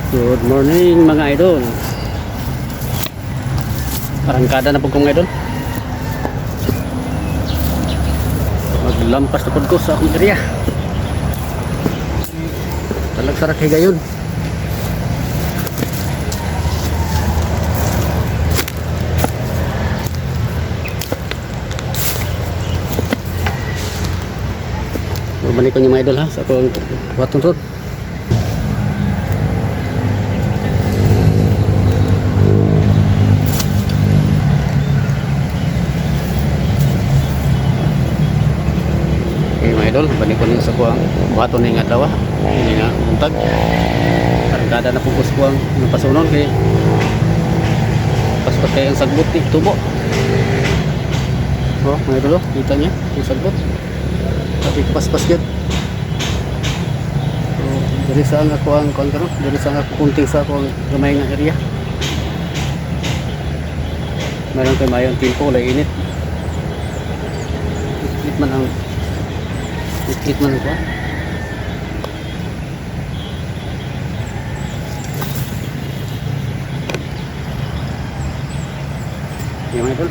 Good morning mga idol. Arangkada na po kong idol. Maglampas na po ko sa akong area. Talagsarak higayon. Babalik ko niyo mga idol ha sa akong watong road. Idol, balik ko niyo sa kuwang buhaton na yung adlaw hindi nga buntag kargada na pugos kuwang napasunon kay paspas kayo ang sagbot ni tubo. Mga idol, kita niya yung sagbot tapi paspas yun. So dari sa ang ako ang kuwang karon, dari sa ang ako kunting sa ako gamay nga area meron kayo mayang timpo lay init man ang ikit man ko. Yung mga idol.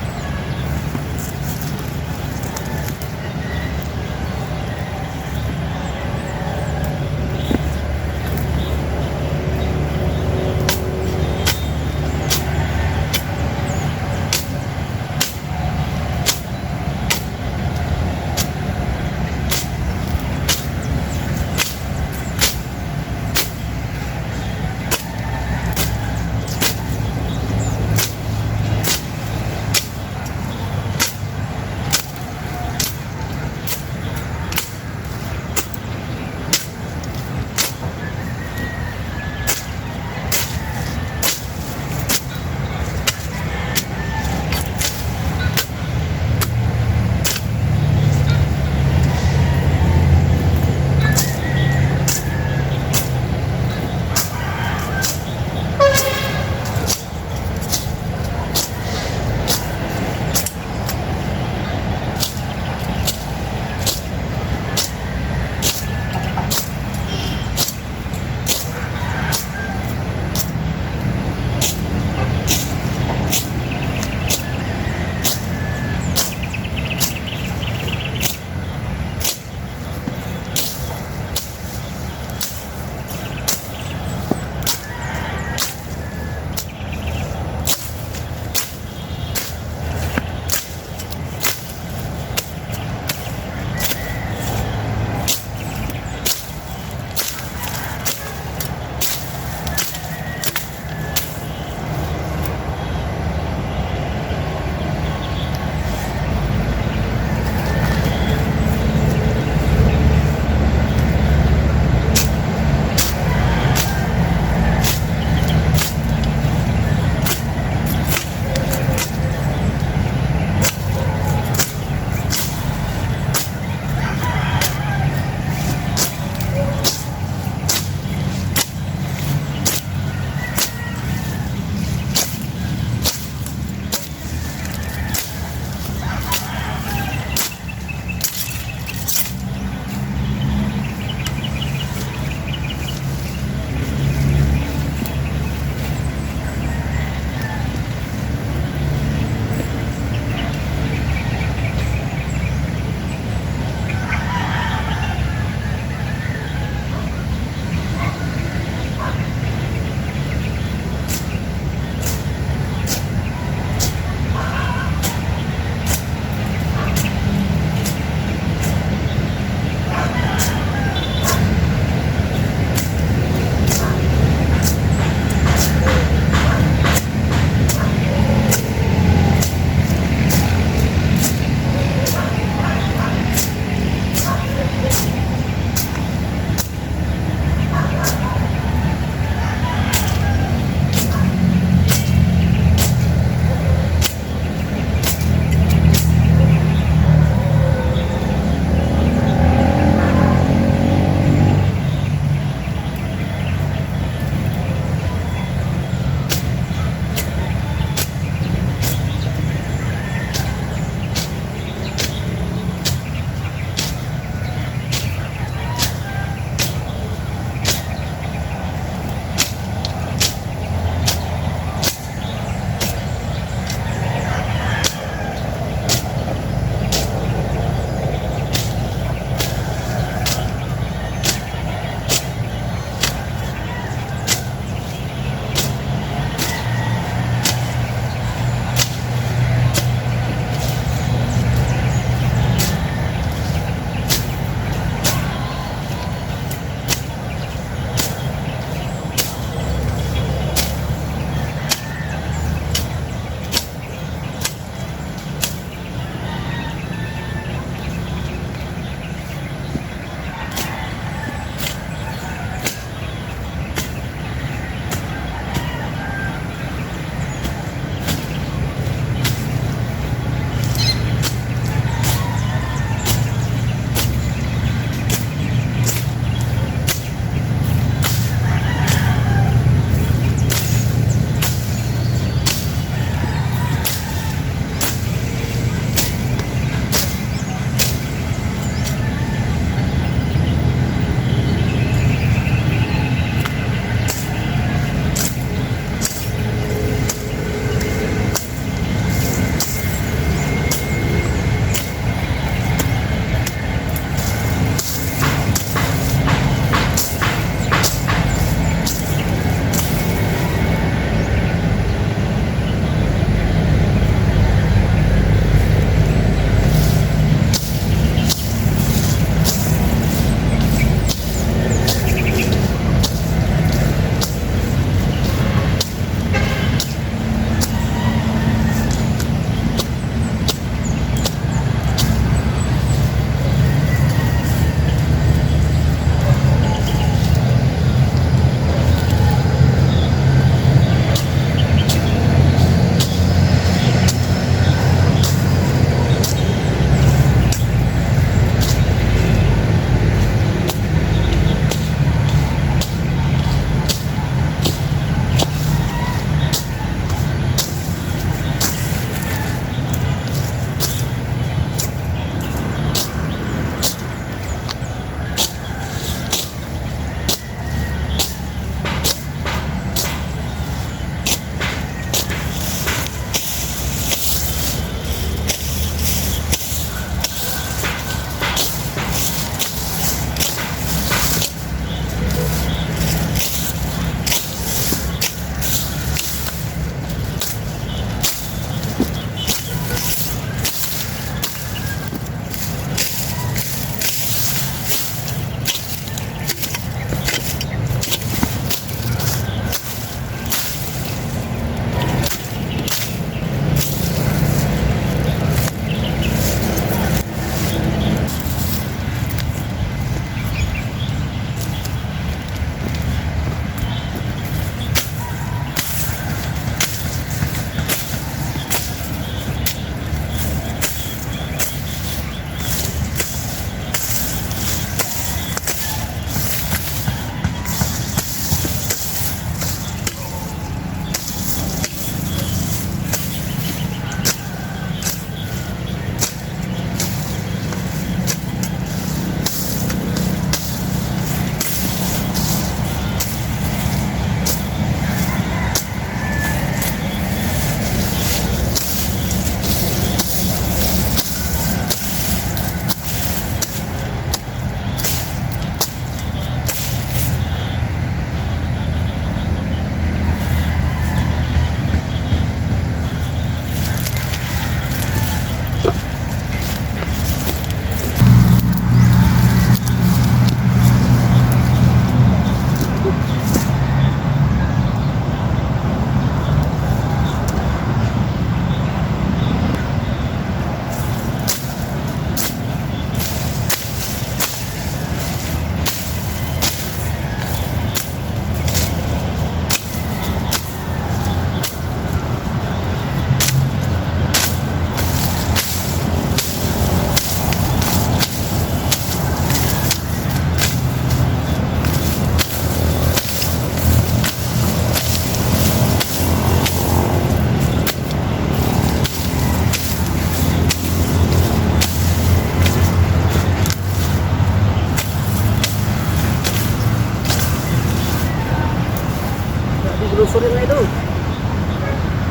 lusurin na ito.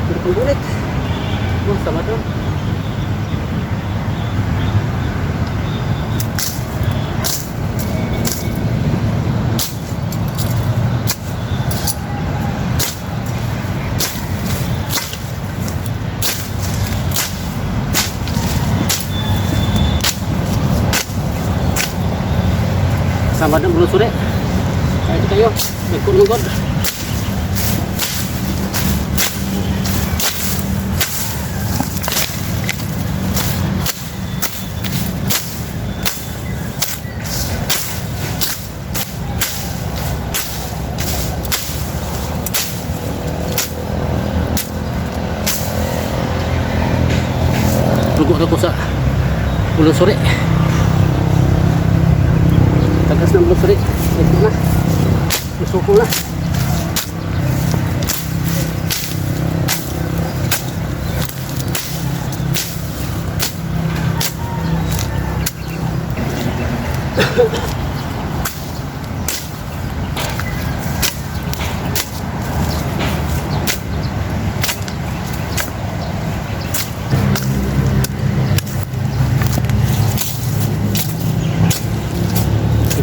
Hindi pang gulit. Oh, sama to. Sama na belusur eh. Ayo kayo, nagkulungkod. Lugok sa belusur eh. Tagas ng belusur eh. Ito na. Masuko na.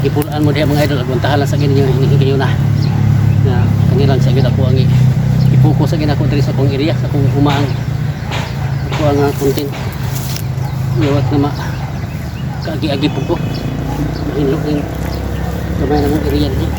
Ipulaan mo diya mga idol, agwantahan lang sa ganyan yung hinihingi na kanilang sa gid ako ang ipokus sa ginako diri sa akong area, sa akong umaang ako ang content iwat na kaagi-agi po ko mahinlok yung gamay na mong area niya.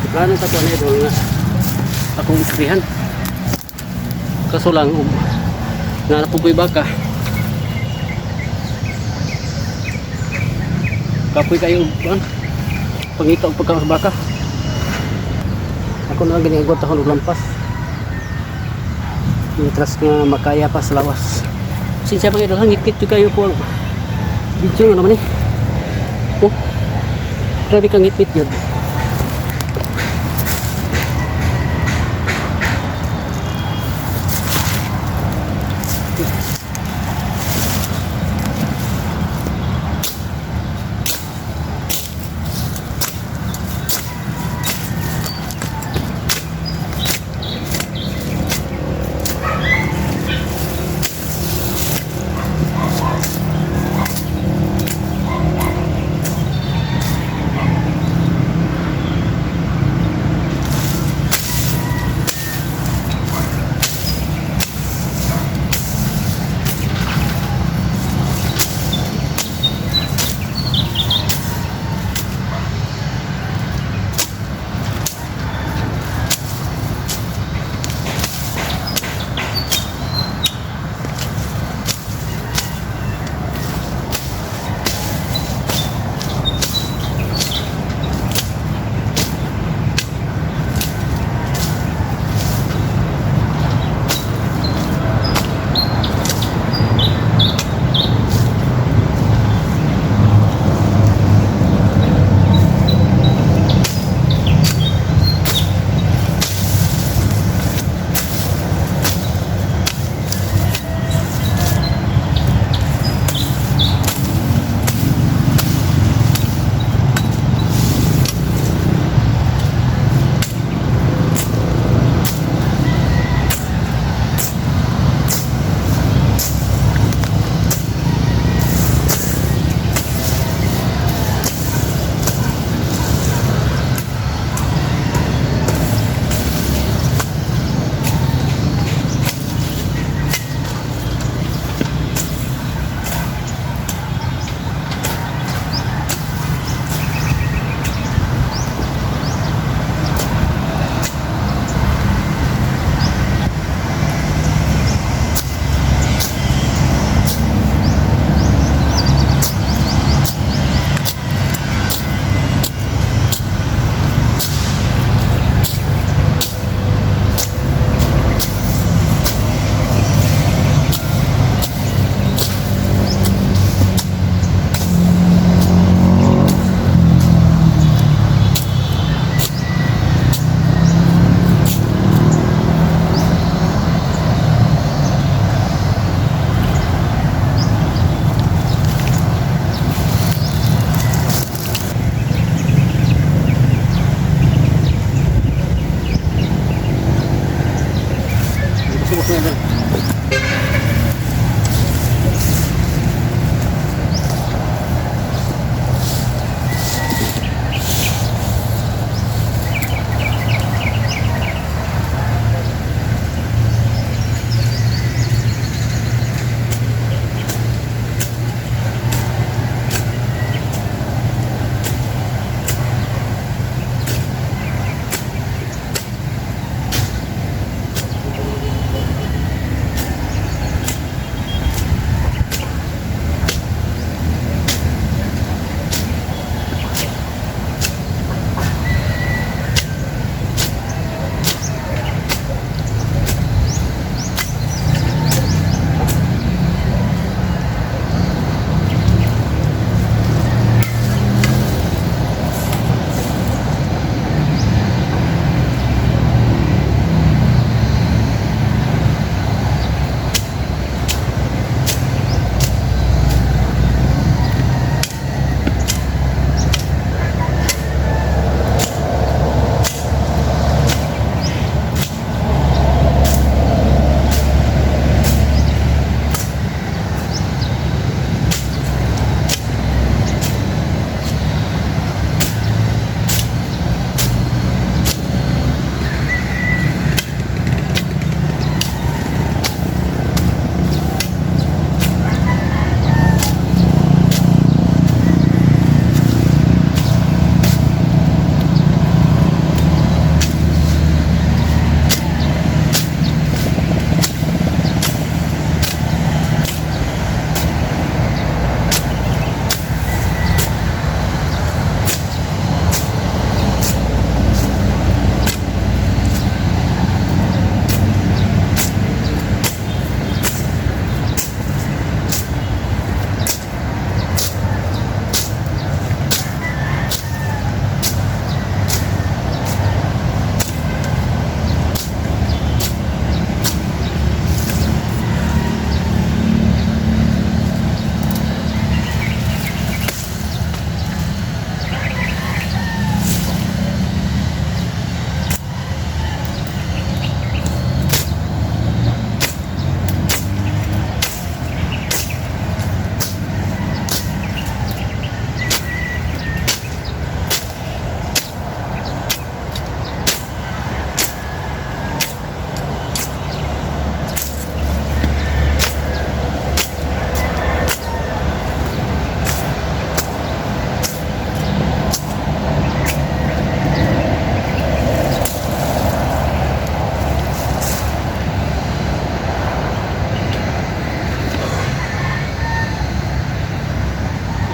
Plano sa kuan idol nga akong isprihan. Kaso lang nga napugoy baka. Kapoy kayo kuan. Pangita og pagka baka. Ako na gani agot ako lampas. Mitras nga makaya pa sa lawas. Sinsya pang idol ngit-ngit kayo po. Video naman eh. Oh. Grabe kang ngit-ngit yun. mga idol.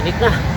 Init na.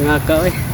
Ngaka eh.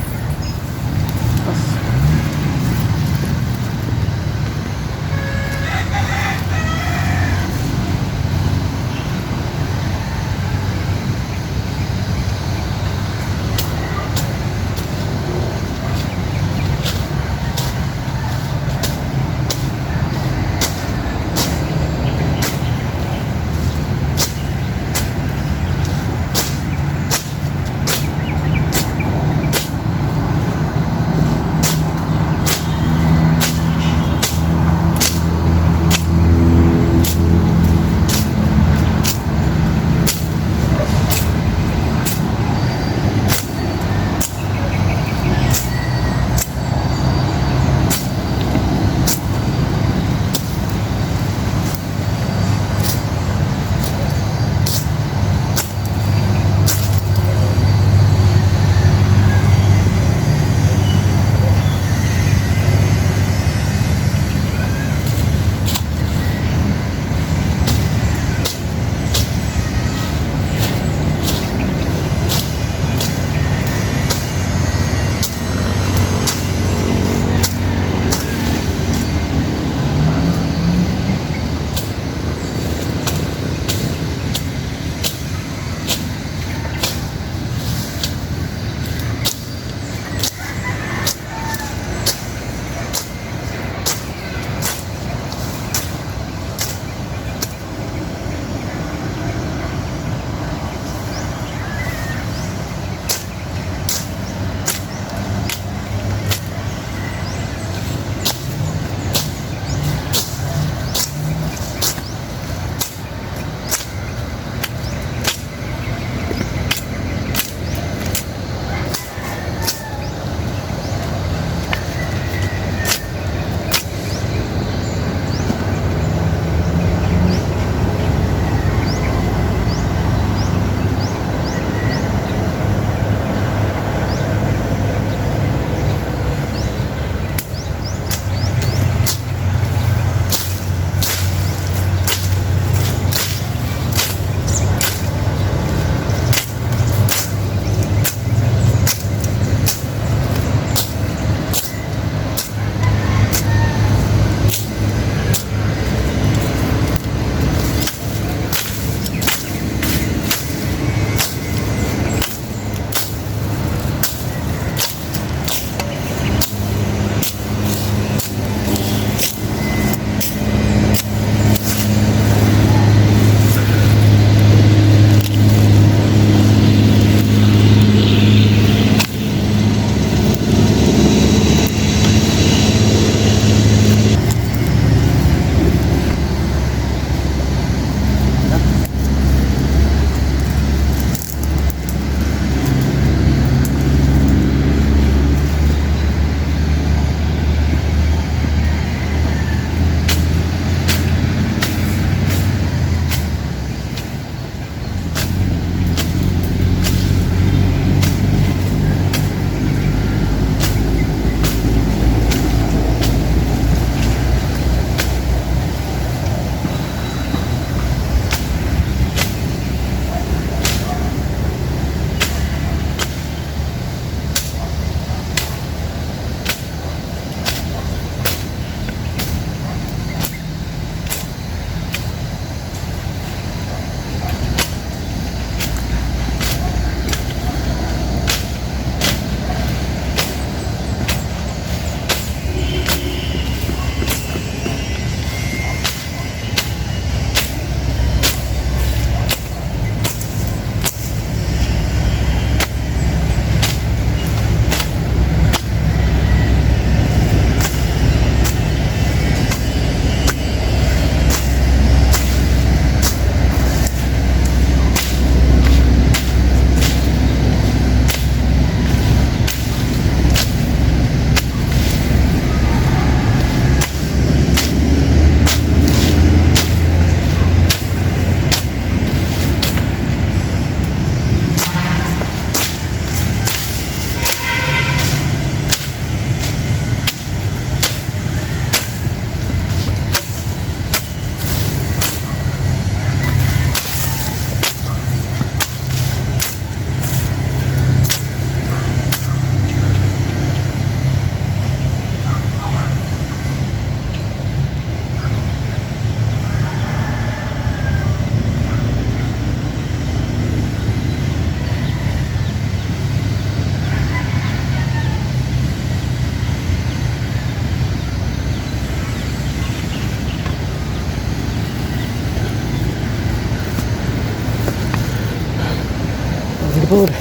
sahur.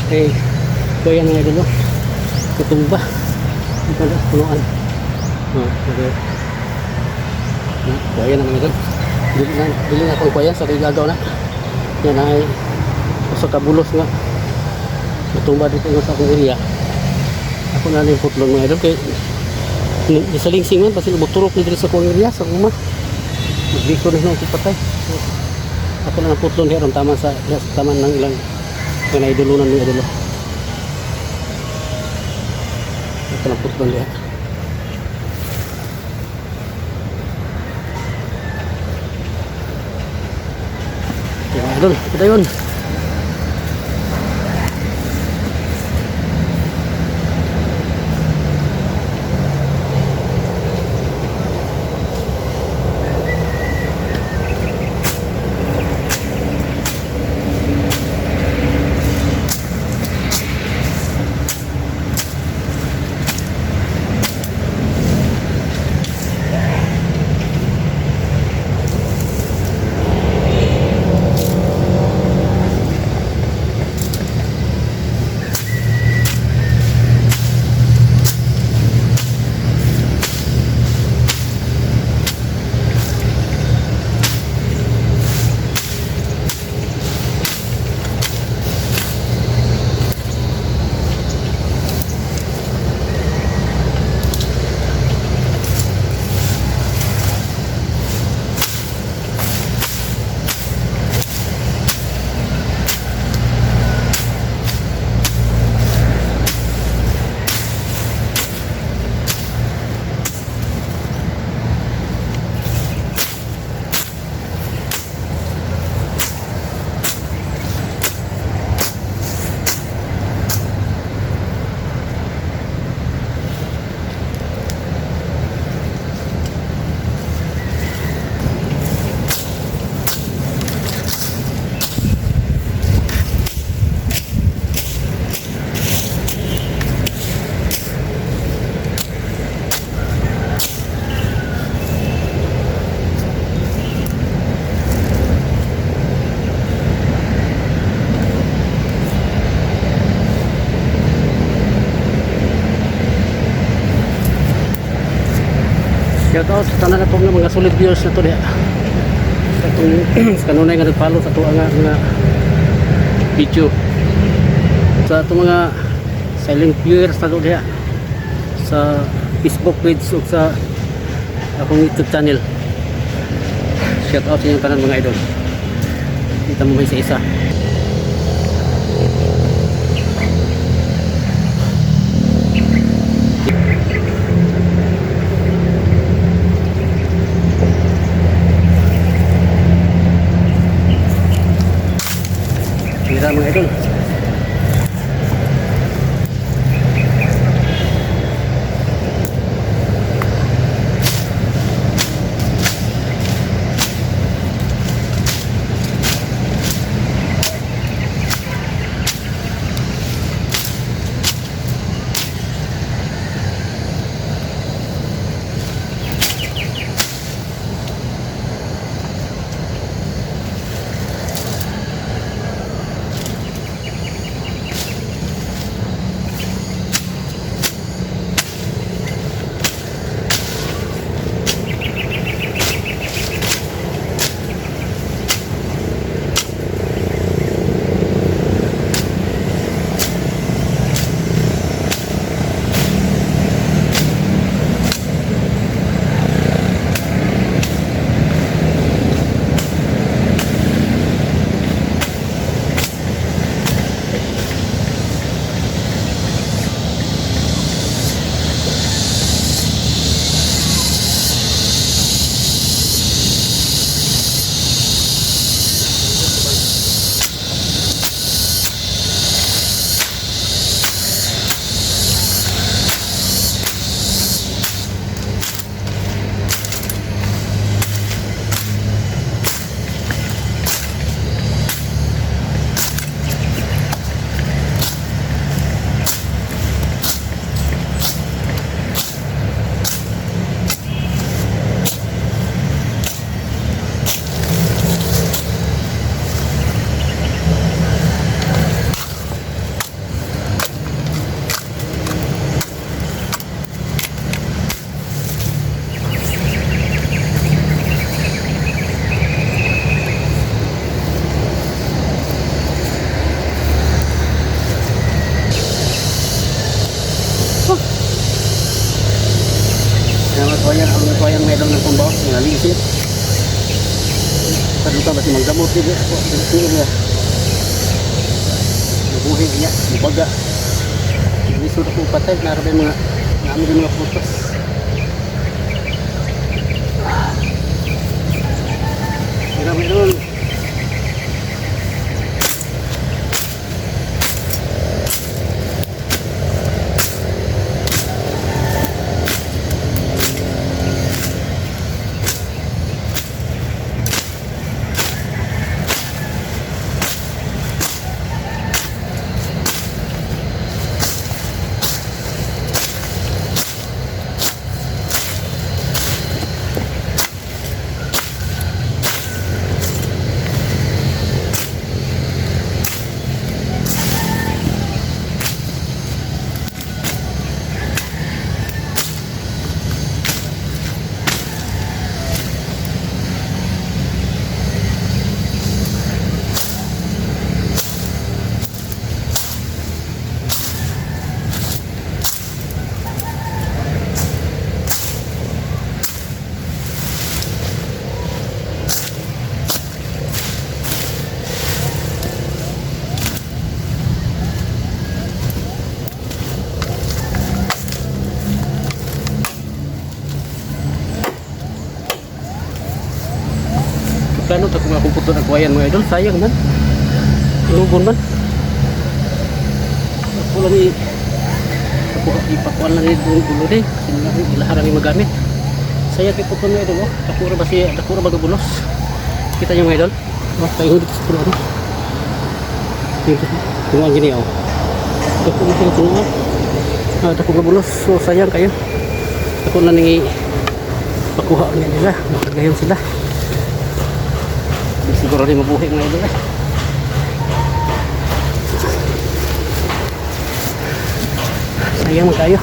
Okay, kuya mga idol, no? Kutumba. Ito na, punuan. Okay. Kuya na mga idol. Dili na akong kuya sa gagaw na. Yan ay sa kabulos nga. Kutumba dito sa akong area. Ako na yung putlon mga idol. Kaya isalingsing man, kasi buturok dito sa akong area, sa kuma. Magbiko na nung patay. Ako na ang putlon diyan, taman sa taman ng ilang kaya idulunan ng idolo. Ito na putlon diyan. Ya, idol, kita yun. Shout out sa tanan natong mga solid viewers na to diha. Sa kanunay nga nagfollow sa tuwa nga video. Sa itong mga silent viewers na to diha sa Facebook page o sa akong YouTube channel. Shout out sa inyong tanan mga idol. Kita mo may isa-isa. Mga idol, Kaya ang kuwayan may daw ng pambaw, yung alisin. Kaduka ba si magdamot din ako, din niya. Nabuhi niya, ibaga. Lisod ako patay, narabay mga namin din mga putos. Marami doon. Plano ta kung akong puto ng kuwayan mga idol, sayang man. Inugon man. Ako lang ako ipakuan lang yung gulo din. Ilaharang yung magamit. Sayang kay puto mga idol, oh. Takura ba gabulos? Kita nyo mga idol? Oh, tayo dito sa pulo, ano? Tungaan gini, oh. Takura sila tungaan. Takura gabulos, so sayang kayo. Ako na nang pakuha nila. Ngayon sila. Siguro rin mabuhay mga idol eh. Sayang mo tayo.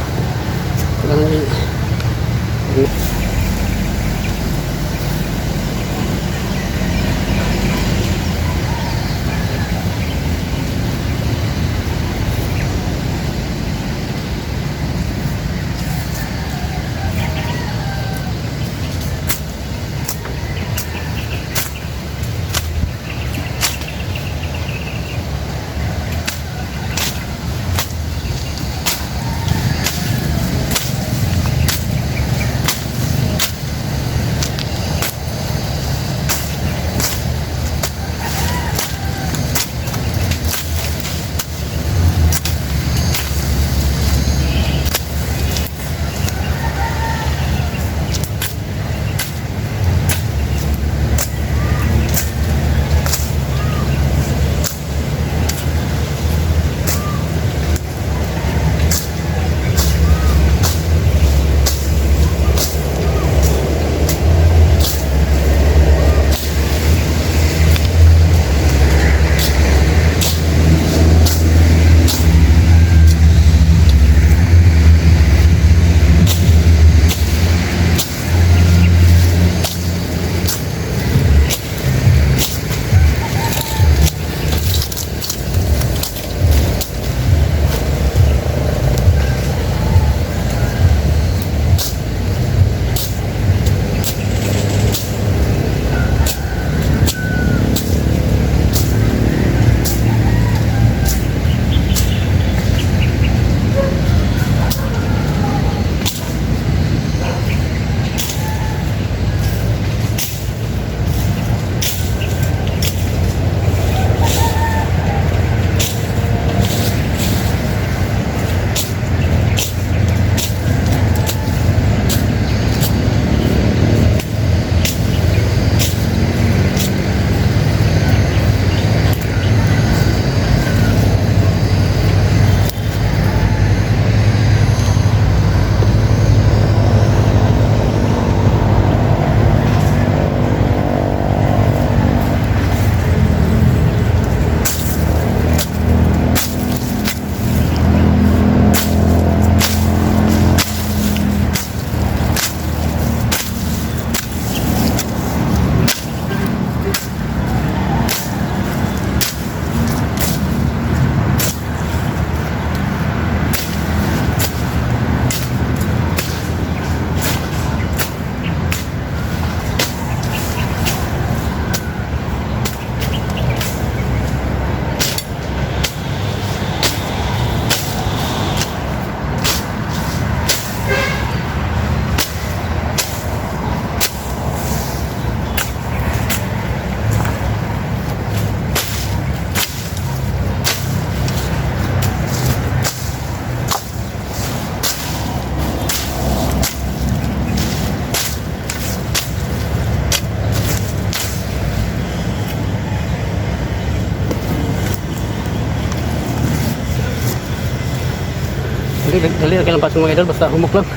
Dali na kailang pasok mga idol, basta humok lang.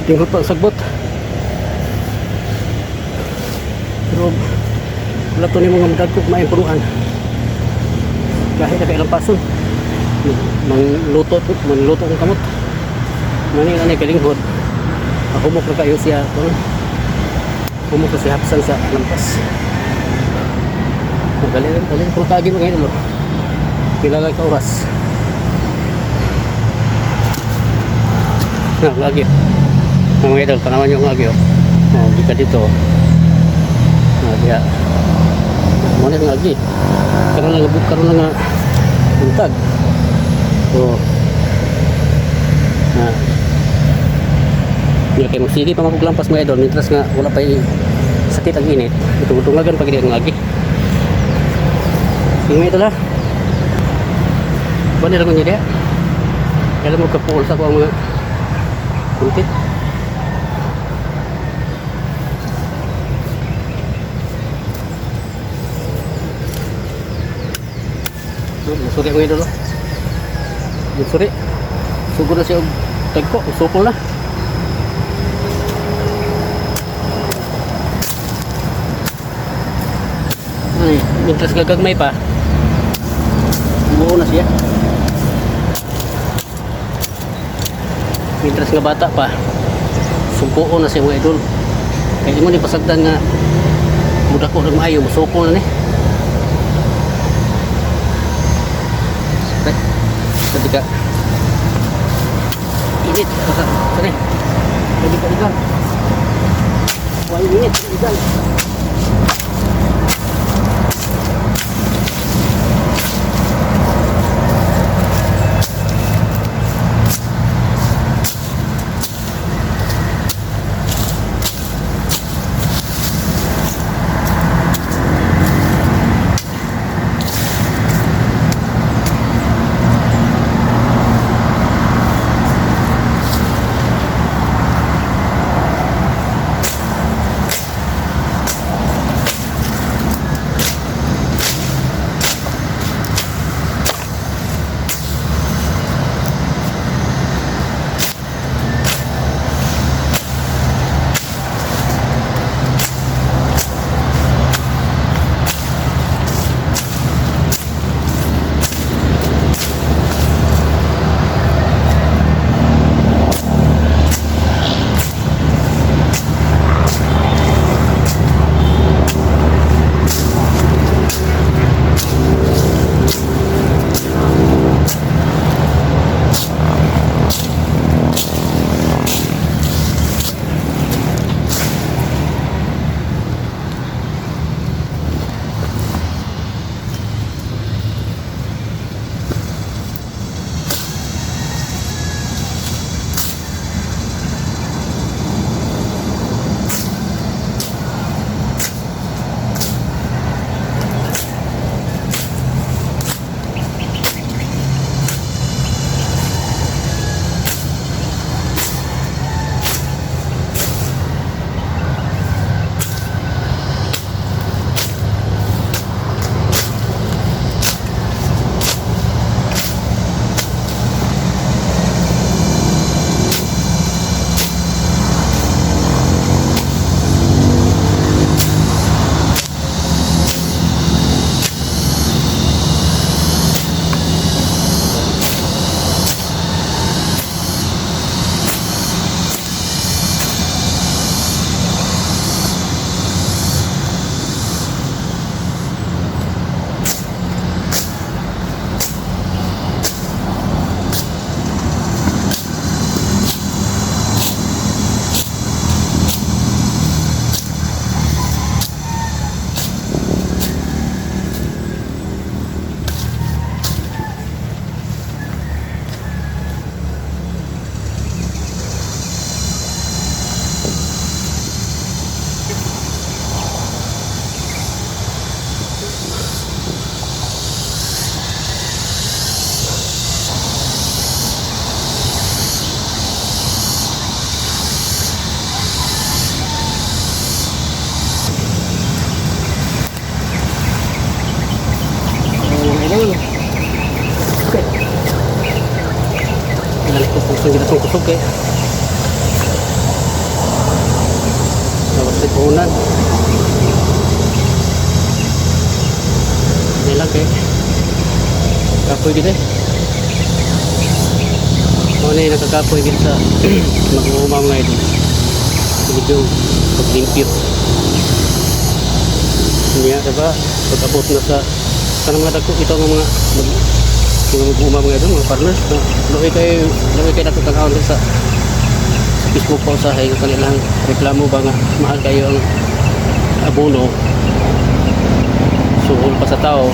Tinghot pa ang sagbot. Pero wala to ni mga madagkog maimpuruan. Kahit na kailang pasok. Manluto ang kamot. Maning anay kalinghod. Humok na kayo siya. Humok na siya hapsan sa lampas. Dali kung kagi mga idol. Pila lang ka oras. Lagi mga idol, tanaman yung lagi dika dito kaya muna yung lagi karoon nga buntag so hindi kayo magsili pa makuglampas mga idol mientras nga wala pa sakit ang init itutulagan pag hindi ang lagi yung mga idol ha ba nila kong idea kaya mo kapul sa ko ang mga kunti. Masuri mo idol. Masuri. Sugod na siya og tagko, usupol na. Ay, mientras gagagmay pa. Buo na siya. Mientras nga bata pa sumpuon na siya mga idol kaya di mo ni pasagdan nga muda ko rin maayo masupol na ni ketika init sorry ketika ikan wah init ikan kay lawas na puhunan. Hindi lang kay kapoy din ano na yung nakakapoy din sa mag-uumam nga ito. Medyo paglimpyo niya, diba? Pag-abot na sa mga dagko ito ang mga mag-uumam nga ito, mga farmers na luwi kayo nakatakaon sa Facebook po sa hay kanilang reklamo ba nga mahal kayo ang abono suhol pa sa tao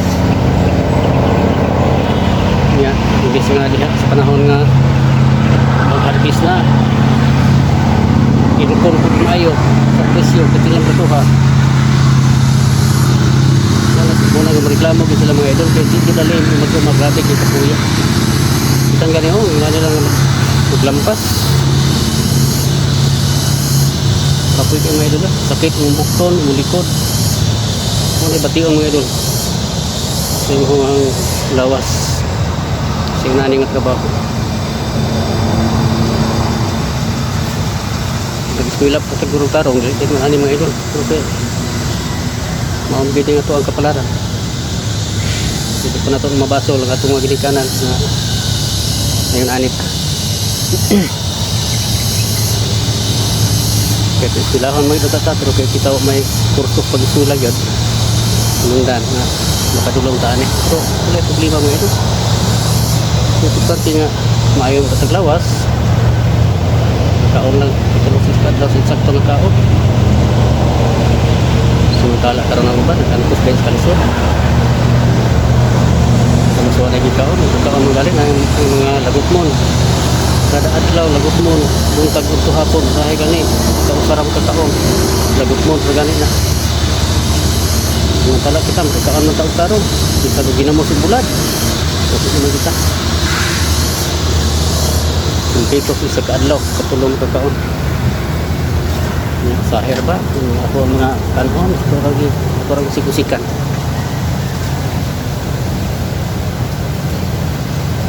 niya. Imbis nga diha sa panahon nga mag-harvest na inukon ko maayo sa presyo katilang batuha muna nga mareklamo ko sila mga idol kaya di dali mag-grabe kay kapuya itang gani nga nilang maglampas kapoy kayo mga idol sakit ng bukton, ng likod muna bationg mga idol sa yung lawas sa yung naning at trabaho. Nag-eskwila po sa gurong tarong dito ng aning mga idol okay maumbitin nga ito ang kapalaran dito po na ito mabaso lang itong mga ginikanan na ngayon anit kaya eskwilahon mga idol pero kaya kita may kursos pag-eskwila yun sinundan na makadulong taan so wala problema mga idol importante nga maayong kataglawas kaon lang ito daw sinsakto ng kaon sumutala karon ang uban nagkantos kayo sa kalisod kamusuan na gikaon kaon magaling ang mga lagot mo kada adlaw lagot mo buntag ug hapon sahay gani kausarang kakaon lagot mo sa gani na sumutala kita magkaon ng taog tarong kita ginamos sa bulad kasi naman kita Pitos sa kaadlaw katulong kakaon sa herba ako ang mga kanon kurang sikusikan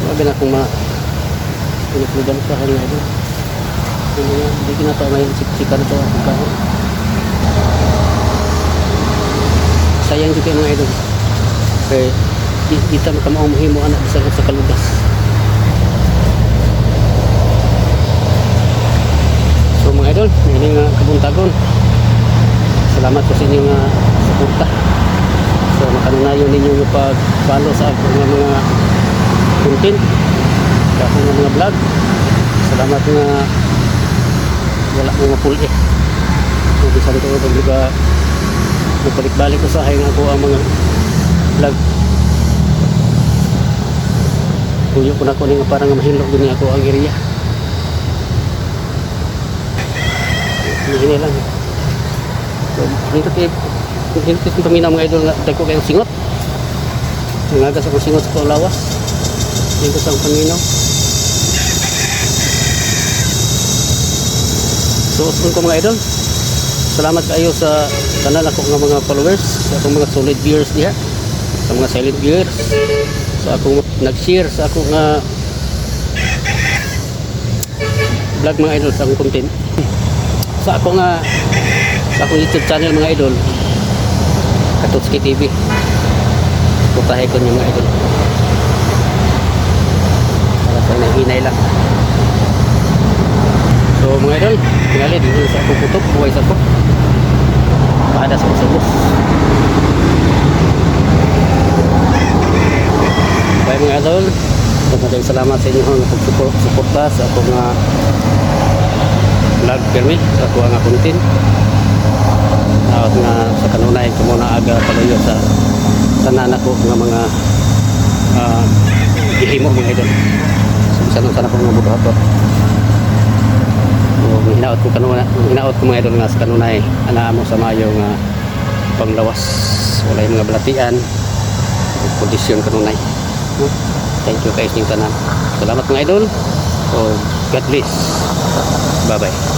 wag na akong pinagludan sa kanya ito hindi kinata ngayon sikusikan ito ang kaon sayang juga mga idol kaya kita makamauhin mo anak sa kalugas. So mga idol, ini nga kabuntagon. Salamat po sa inyo nga suporta. So makanunayon ninyo yung pag-follow sa ako nga mga content, sa ako nga mga vlog. Salamat nga wala mga pull So bisan ko ito juga balik-balik ko sa nga ako ang mga vlog. Tuyo ko na ko nga parang mahilog din ako ang area. Hindi lang. So, dito yung paminaw mga idol nga dagko kayong singot. Nangagas ako singot sa lawas. Dito sa paminaw. So, usun ko mga idol. Salamat kayo sa kanal ako nga mga followers, sa akong mga solid viewers diha, sa mga silent viewers, sa akong nag-share sa akong vlog mga idol sa akong content. Sa akong YouTube channel mga idol Katutski TV putahe ko niyo mga idol para sa hinay lang. So mga idol tingali dito sa akong putok buhay sa ko pahadas ko sa bus. Bye mga idol, maraming salamat sa inyo nga pagsuporta sa akong vlog permi sa ako nga content at nga sa kanunay ko muna aga paluyo sa tanan ako nga mga gihimo mga idol so sana ko nga buhaton hinaot ko mga idol nga sa kanunay ana mo sa mayo nga panglawas wala yung mga balatian kondisyon kanunay thank you guys ning tanan salamat mga idol so God bless bye bye.